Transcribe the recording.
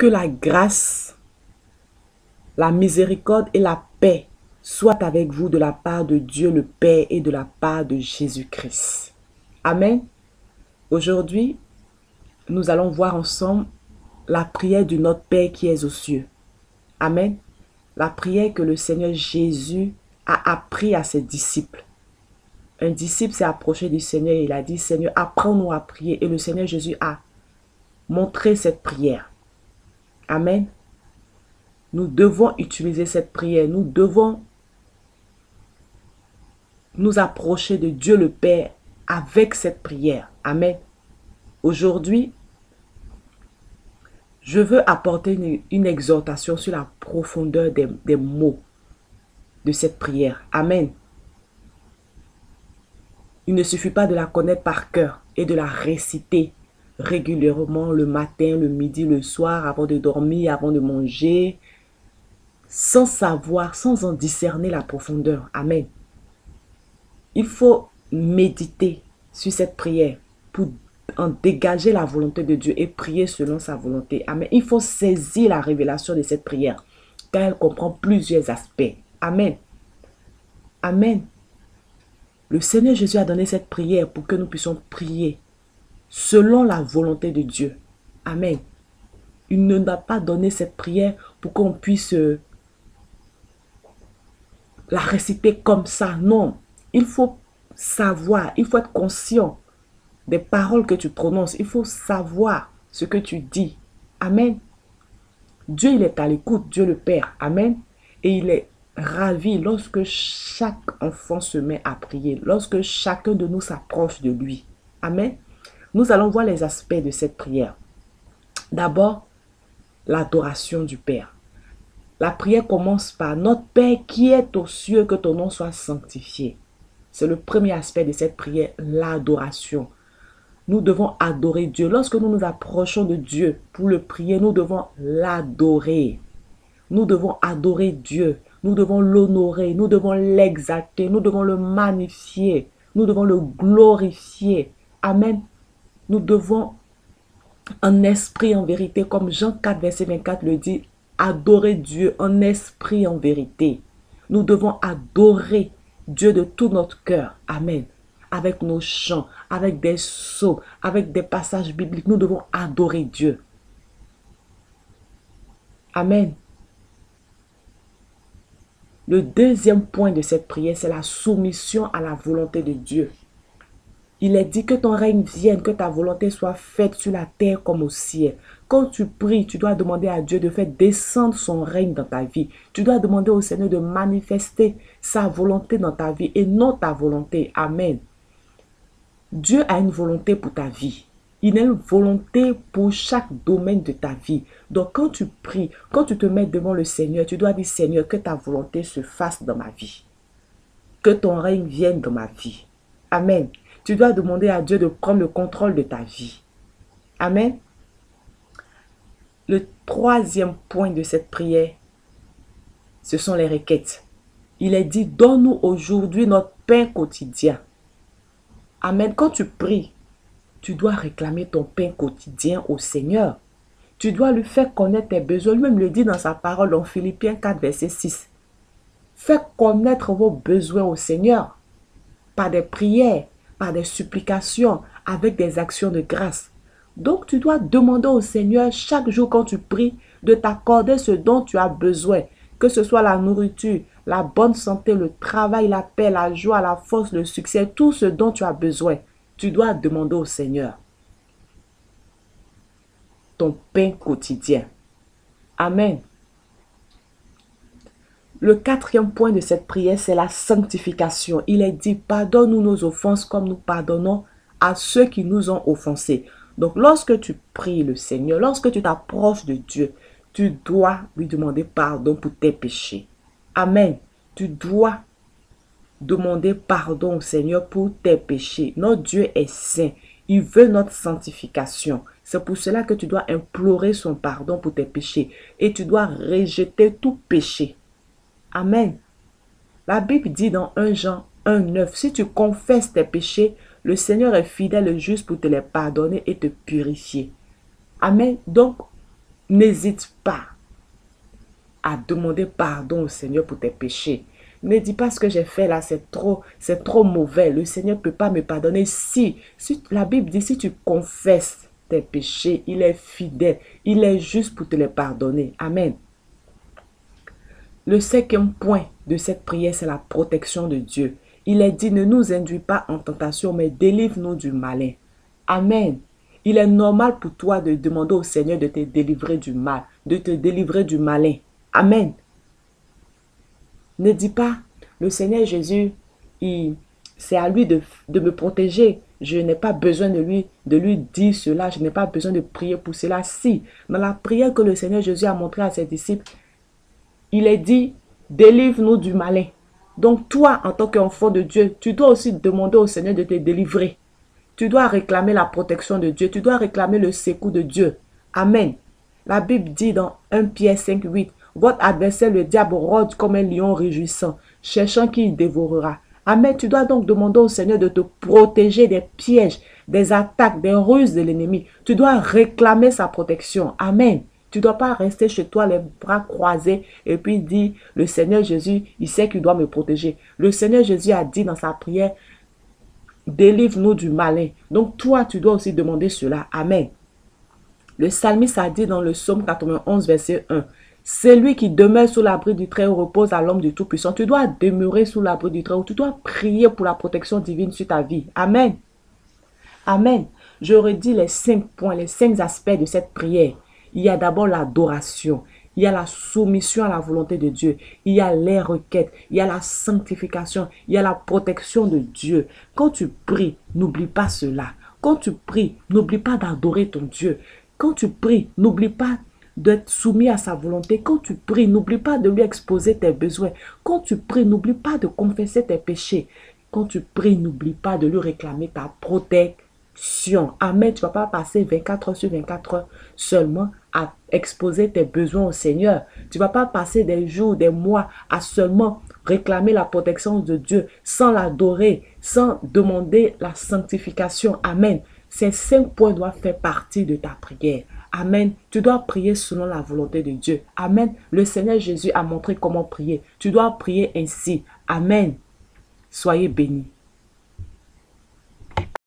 Que la grâce, la miséricorde et la paix soient avec vous de la part de Dieu le Père et de la part de Jésus-Christ. Amen. Aujourd'hui, nous allons voir ensemble la prière de notre Père qui est aux cieux. Amen. La prière que le Seigneur Jésus a appris à ses disciples. Un disciple s'est approché du Seigneur et il a dit, Seigneur, apprends-nous à prier. Et le Seigneur Jésus a montré cette prière. Amen. Nous devons utiliser cette prière. Nous devons nous approcher de Dieu le Père avec cette prière. Amen. Aujourd'hui, je veux apporter une exhortation sur la profondeur des mots de cette prière. Amen. Il ne suffit pas de la connaître par cœur et de la réciter régulièrement le matin, le midi, le soir, avant de dormir, avant de manger, sans savoir, sans en discerner la profondeur. Amen. Il faut méditer sur cette prière pour en dégager la volonté de Dieu et prier selon sa volonté. Amen. Il faut saisir la révélation de cette prière car elle comprend plusieurs aspects. Amen. Amen. Le Seigneur Jésus a donné cette prière pour que nous puissions prier selon la volonté de Dieu. Amen. Il ne nous a pas donné cette prière pour qu'on puisse la réciter comme ça. Non. Il faut savoir, il faut être conscient des paroles que tu prononces. Il faut savoir ce que tu dis. Amen. Dieu, il est à l'écoute, Dieu le Père. Amen. Et il est ravi lorsque chaque enfant se met à prier, lorsque chacun de nous s'approche de lui. Amen. Nous allons voir les aspects de cette prière. D'abord, l'adoration du Père. La prière commence par notre Père qui est aux cieux, que ton nom soit sanctifié. C'est le premier aspect de cette prière, l'adoration. Nous devons adorer Dieu. Lorsque nous nous approchons de Dieu pour le prier, nous devons l'adorer. Nous devons adorer Dieu. Nous devons l'honorer. Nous devons l'exalter. Nous devons le magnifier. Nous devons le glorifier. Amen. Nous devons en esprit, en vérité, comme Jean 4, verset 24 le dit, adorer Dieu en esprit, en vérité. Nous devons adorer Dieu de tout notre cœur. Amen. Avec nos chants, avec des psaumes, avec des passages bibliques, nous devons adorer Dieu. Amen. Le deuxième point de cette prière, c'est la soumission à la volonté de Dieu. Il est dit que ton règne vienne, que ta volonté soit faite sur la terre comme au ciel. Quand tu pries, tu dois demander à Dieu de faire descendre son règne dans ta vie. Tu dois demander au Seigneur de manifester sa volonté dans ta vie et non ta volonté. Amen. Dieu a une volonté pour ta vie. Il a une volonté pour chaque domaine de ta vie. Donc quand tu pries, quand tu te mets devant le Seigneur, tu dois dire, Seigneur, que ta volonté se fasse dans ma vie. Que ton règne vienne dans ma vie. Amen. Tu dois demander à Dieu de prendre le contrôle de ta vie. Amen. Le troisième point de cette prière, ce sont les requêtes. Il est dit, donne-nous aujourd'hui notre pain quotidien. Amen. Quand tu pries, tu dois réclamer ton pain quotidien au Seigneur. Tu dois lui faire connaître tes besoins. Lui-même le dit dans sa parole dans Philippiens 4, verset 6. Faites connaître vos besoins au Seigneur par des prières, par des supplications, avec des actions de grâce. Donc tu dois demander au Seigneur chaque jour quand tu pries de t'accorder ce dont tu as besoin. Que ce soit la nourriture, la bonne santé, le travail, la paix, la joie, la force, le succès, tout ce dont tu as besoin. Tu dois demander au Seigneur ton pain quotidien. Amen. Le quatrième point de cette prière, c'est la sanctification. Il est dit, pardonne-nous nos offenses comme nous pardonnons à ceux qui nous ont offensés. Donc, lorsque tu pries le Seigneur, lorsque tu t'approches de Dieu, tu dois lui demander pardon pour tes péchés. Amen. Tu dois demander pardon au Seigneur pour tes péchés. Notre Dieu est saint. Il veut notre sanctification. C'est pour cela que tu dois implorer son pardon pour tes péchés. Et tu dois rejeter tout péché. Amen. La Bible dit dans 1 Jean 1,9, si tu confesses tes péchés, le Seigneur est fidèle et juste pour te les pardonner et te purifier. Amen. Donc, N'hésite pas à demander pardon au Seigneur pour tes péchés. Ne dis pas ce que j'ai fait là, c'est trop mauvais. Le Seigneur ne peut pas me pardonner. Si la Bible dit, si tu confesses tes péchés, il est fidèle, il est juste pour te les pardonner. Amen. Le 5e point de cette prière, c'est la protection de Dieu. Il est dit, ne nous induis pas en tentation, mais délivre-nous du malin. Amen. Il est normal pour toi de demander au Seigneur de te délivrer du mal, de te délivrer du malin. Amen. Ne dis pas, le Seigneur Jésus, c'est à lui de me protéger. Je n'ai pas besoin de lui dire cela. Je n'ai pas besoin de prier pour cela. Si, dans la prière que le Seigneur Jésus a montrée à ses disciples, il est dit, délivre-nous du malin. Donc toi, en tant qu'enfant de Dieu, tu dois aussi demander au Seigneur de te délivrer. Tu dois réclamer la protection de Dieu. Tu dois réclamer le secours de Dieu. Amen. La Bible dit dans 1 Pierre 5, 8, votre adversaire, le diable, rôde comme un lion réjouissant, cherchant qui il dévorera. Amen. Tu dois donc demander au Seigneur de te protéger des pièges, des attaques, des ruses de l'ennemi. Tu dois réclamer sa protection. Amen. Tu ne dois pas rester chez toi les bras croisés et puis dire, le Seigneur Jésus, il sait qu'il doit me protéger. Le Seigneur Jésus a dit dans sa prière, délivre-nous du malin. Donc toi, tu dois aussi demander cela. Amen. Le psalmiste a dit dans le psaume 91, verset 1, c'est lui qui demeure sous l'abri du Très-Haut repose à l'homme du Tout-Puissant. Tu dois demeurer sous l'abri du Très-Haut. Tu dois prier pour la protection divine sur ta vie. Amen. Amen. Je redis les 5 points, les 5 aspects de cette prière. Il y a d'abord l'adoration. Il y a la soumission à la volonté de Dieu. Il y a les requêtes. Il y a la sanctification. Il y a la protection de Dieu. Quand tu pries, n'oublie pas cela. Quand tu pries, n'oublie pas d'adorer ton Dieu. Quand tu pries, n'oublie pas d'être soumis à sa volonté. Quand tu pries, n'oublie pas de lui exposer tes besoins. Quand tu pries, n'oublie pas de confesser tes péchés. Quand tu pries, n'oublie pas de lui réclamer ta protection. Amen. Tu ne vas pas passer 24 heures sur 24 heures seulement à exposer tes besoins au Seigneur. Tu ne vas pas passer des jours, des mois à seulement réclamer la protection de Dieu sans l'adorer, sans demander la sanctification. Amen. Ces 5 points doivent faire partie de ta prière. Amen. Tu dois prier selon la volonté de Dieu. Amen. Le Seigneur Jésus a montré comment prier. Tu dois prier ainsi. Amen. Soyez bénis.